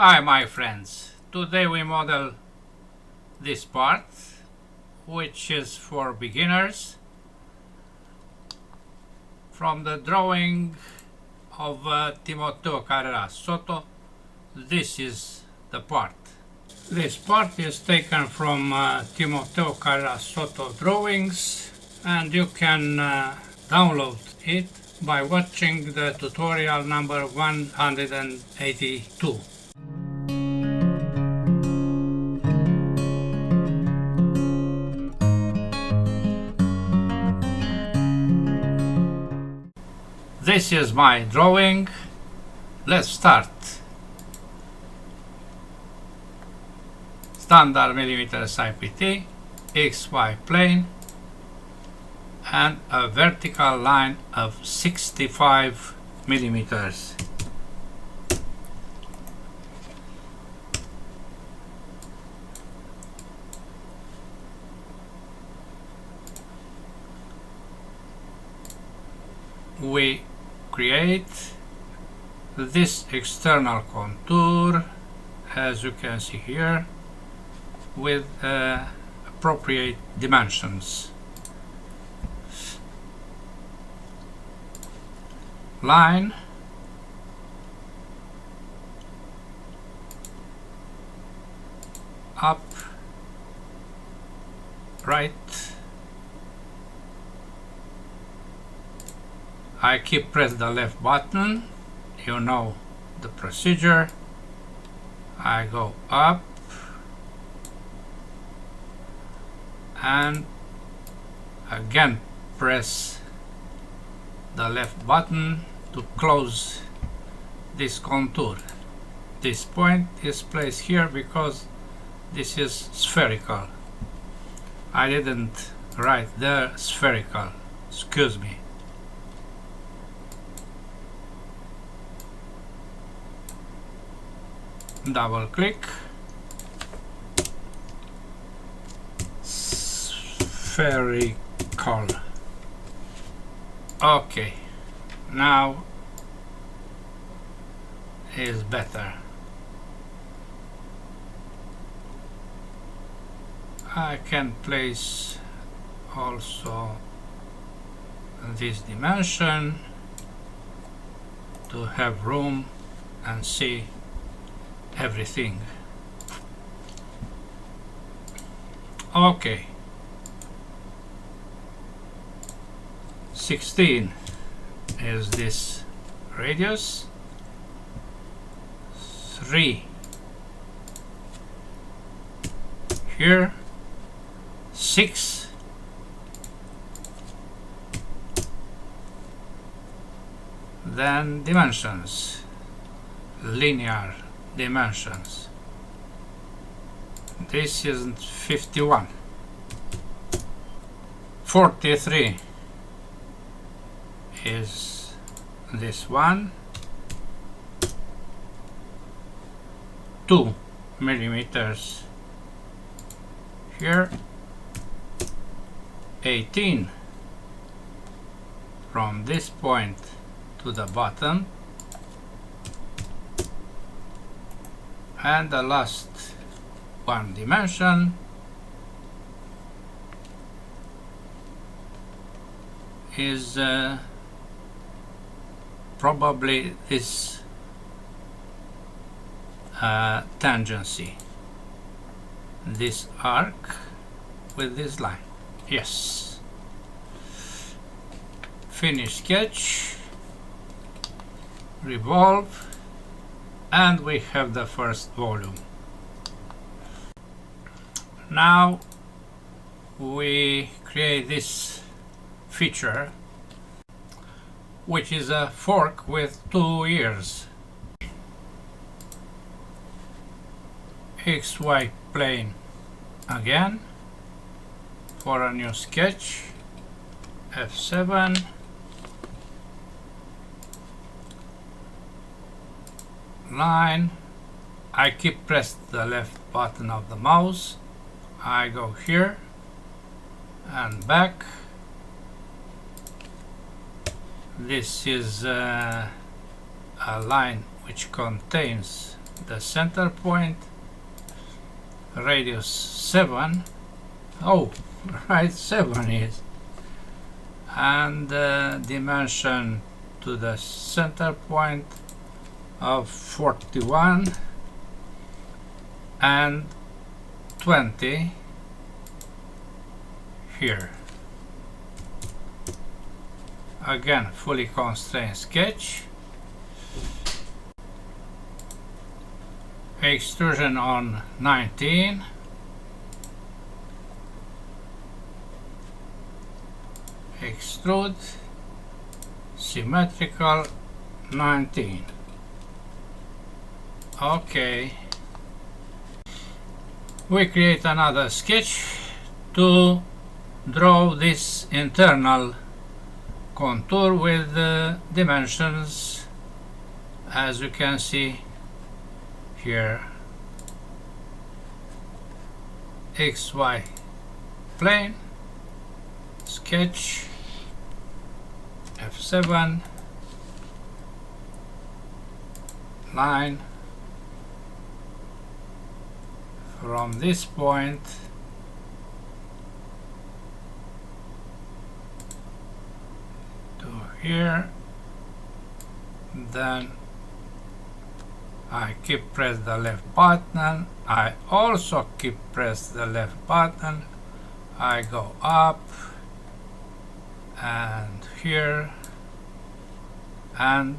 Hi my friends, today we model this part which is for beginners from the drawing of Timoteo Carrera Soto. This is the part. This part is taken from Timoteo Carrera Soto drawings, and you can download it by watching the tutorial number 182. This is my drawing. Let's start. Standard millimeters IPT, XY plane, and a vertical line of 65 millimeters. We create this external contour, as you can see here, with appropriate dimensions. Line, up, right. I keep press the left button, you know the procedure. I go up and again press the left button to close this contour. This point is placed here because this is spherical. I didn't write there spherical, excuse me. Double click, spherical. Okay, now is better. I can place also this dimension to have room and see everything. Okay, 16 is this radius, 3 here, 6 then dimensions, linear dimensions. This is 51, 43 is this one, 2 millimeters here, 18 from this point to the bottom, and the last one dimension is probably this tangency, this arc with this line. Yes. Finish sketch, revolve, and we have the first volume. Now we create this feature, which is a fork with 2 ears. XY plane again for a new sketch, F7, line. I keep pressed the left button of the mouse. I go here and back. This is a line which contains the center point, radius 7, oh, right, 7 is, and dimension to the center point of 41 and 20 here. Again, fully constrained sketch. Extrusion on 19. Extrude. Symmetrical 19. Okay. We create another sketch to draw this internal contour with the dimensions, as you can see here, XY plane, sketch, F7, line from this point to here, then I keep press the left button, I also keep press the left button, I go up and here and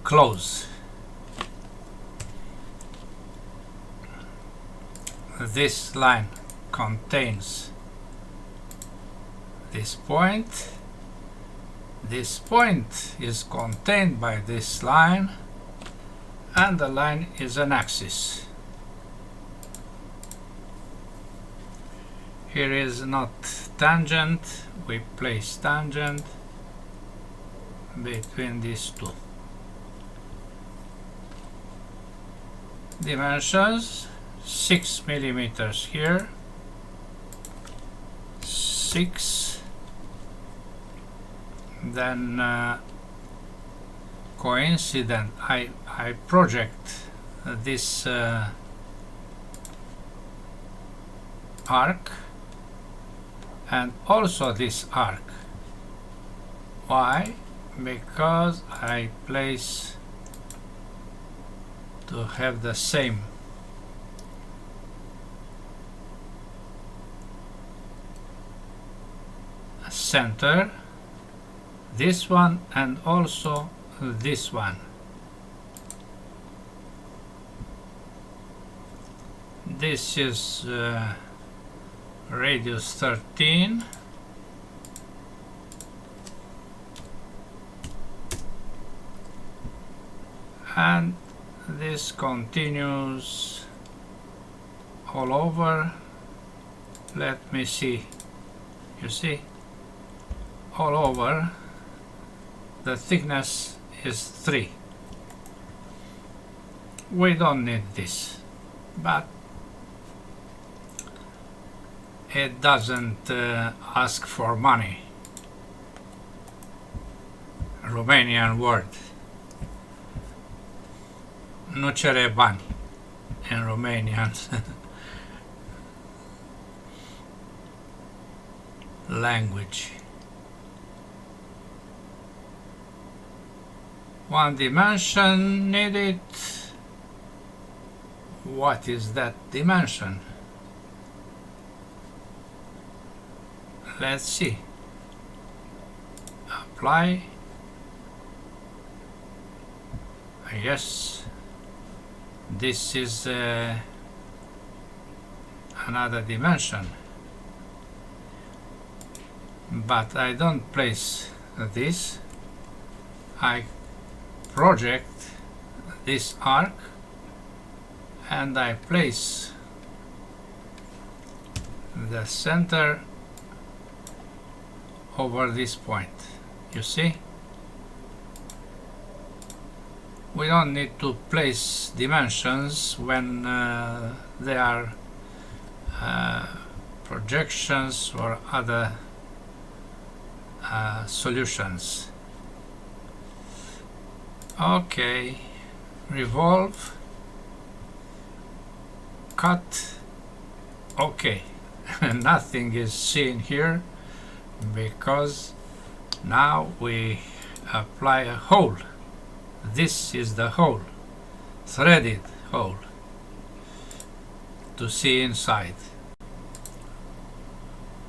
close. This line contains this point. This point is contained by this line, and the line is an axis. Here is not tangent, we place tangent between these two. Dimensions 6 millimeters here, 6, then coincident, I project this arc and also this arc. Why? Because I place to have the same center, this one and also this one. This is radius 13, and this continues all over. Let me see, you see, all over the thickness is 3. We don't need this, but it doesn't ask for money. Romanian word. Nu cere bani in Romanian language. One dimension needed. What is that dimension? Let's see. Apply. Yes, this is another dimension, but I don't place this. I project this arc and I place the center over this point. You see? We don't need to place dimensions when they are projections or other solutions. Okay, revolve, cut. Okay. Nothing is seen here because now we apply a hole. This is the hole, threaded hole, to see inside.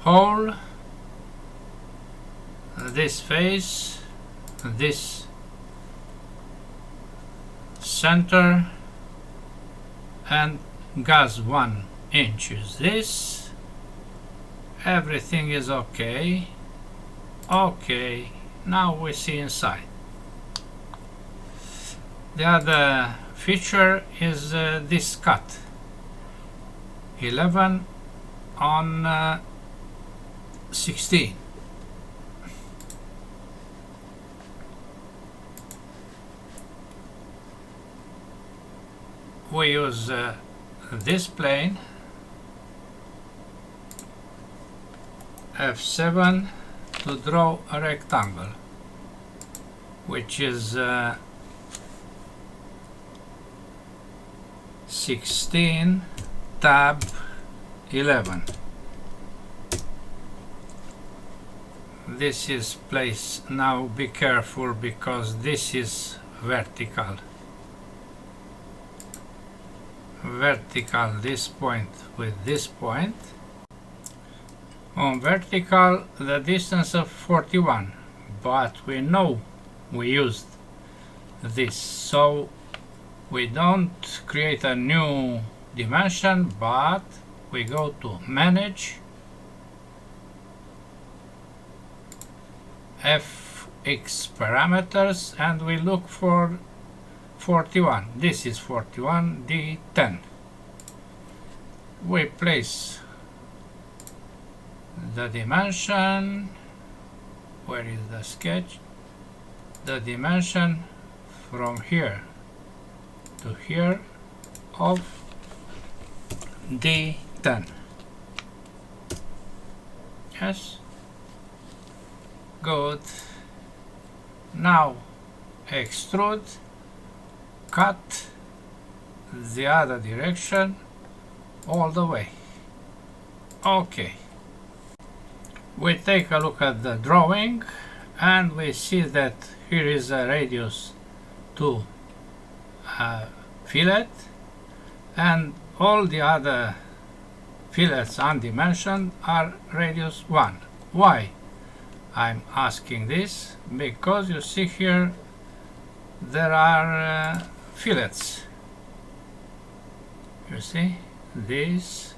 Hole, this face, this center, and gas 1 inches. This, everything is okay. Okay, now we see inside. The other feature is this cut, 11 on 16. We use this plane, F7, to draw a rectangle, which is 16 tab 11. This is placed, now be careful because this is vertical. Vertical, this point with this point. On vertical, the distance of 41, but we know we used this, so we don't create a new dimension, but we go to Manage, FX parameters, and we look for 41. This is 41, D10. We place the dimension. Where is the sketch? The dimension from here to here of D10. Yes, good. Now extrude, cut the other direction all the way. Okay, we take a look at the drawing and we see that here is a radius 2 fillet, and all the other fillets undimensioned are radius 1. Why I'm asking this? Because you see here there are fillets. You see this,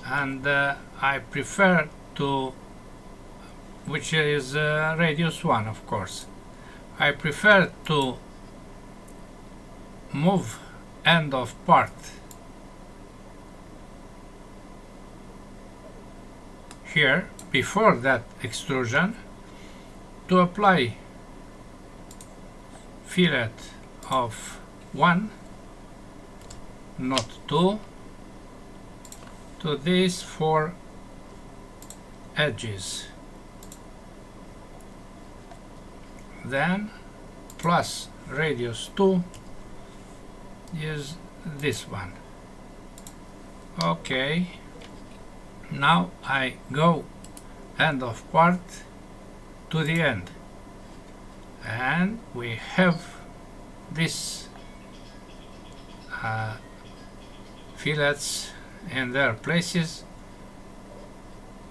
and I prefer to, which is radius 1, of course. I prefer to move end of part here before that extrusion to apply fillet of 1, not 2, to these 4 edges. Then plus radius 2 is this one. Okay, now I go end of part to the end, and we have this fillets in their places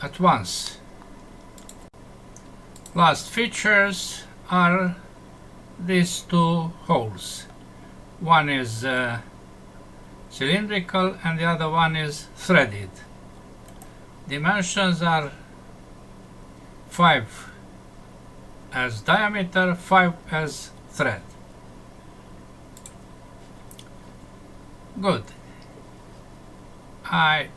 at once. Last features are these 2 holes. One is cylindrical and the other one is threaded. Dimensions are 5 as diameter, 5 as thread. Good. I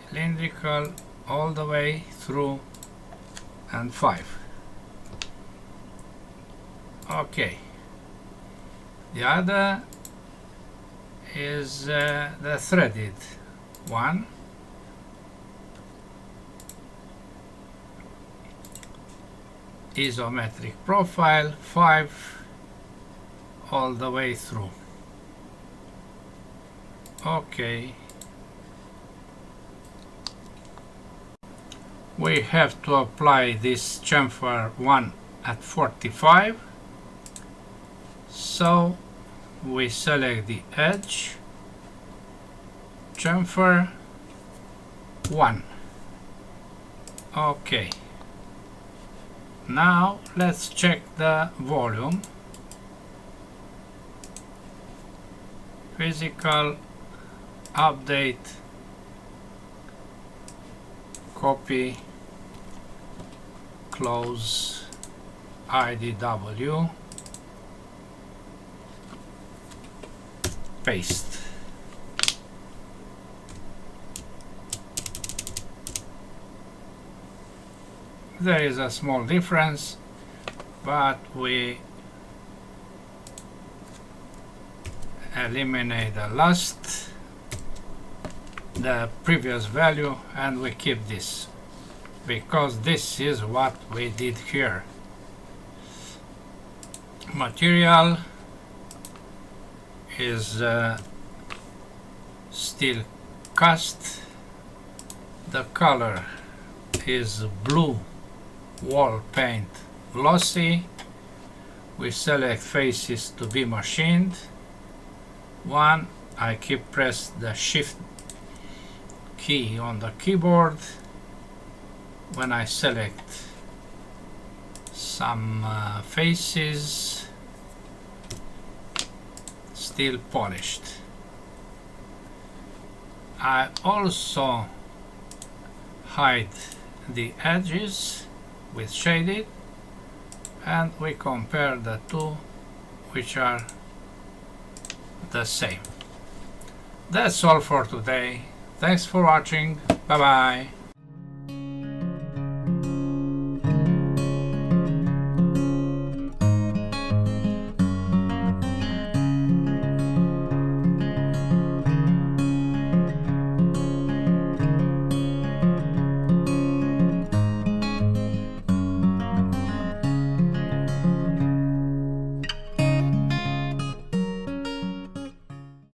cylindrical all the way through and 5. Okay. The other is the threaded one, isometric profile 5 all the way through. Okay, we have to apply this chamfer 1 at 45, so we select the edge, chamfer 1. Okay, now let's check the volume. Physical, update, copy, close, IDW, paste. There is a small difference, but we eliminate the previous value, and we keep this because this is what we did here. Material is steel cast. The color is blue wall paint glossy. We select faces to be machined. One, I keep press the shift key on the keyboard when I select some faces still polished. I also hide the edges with shaded, and we compare the two, which are the same. That's all for today. Thanks for watching. Bye bye.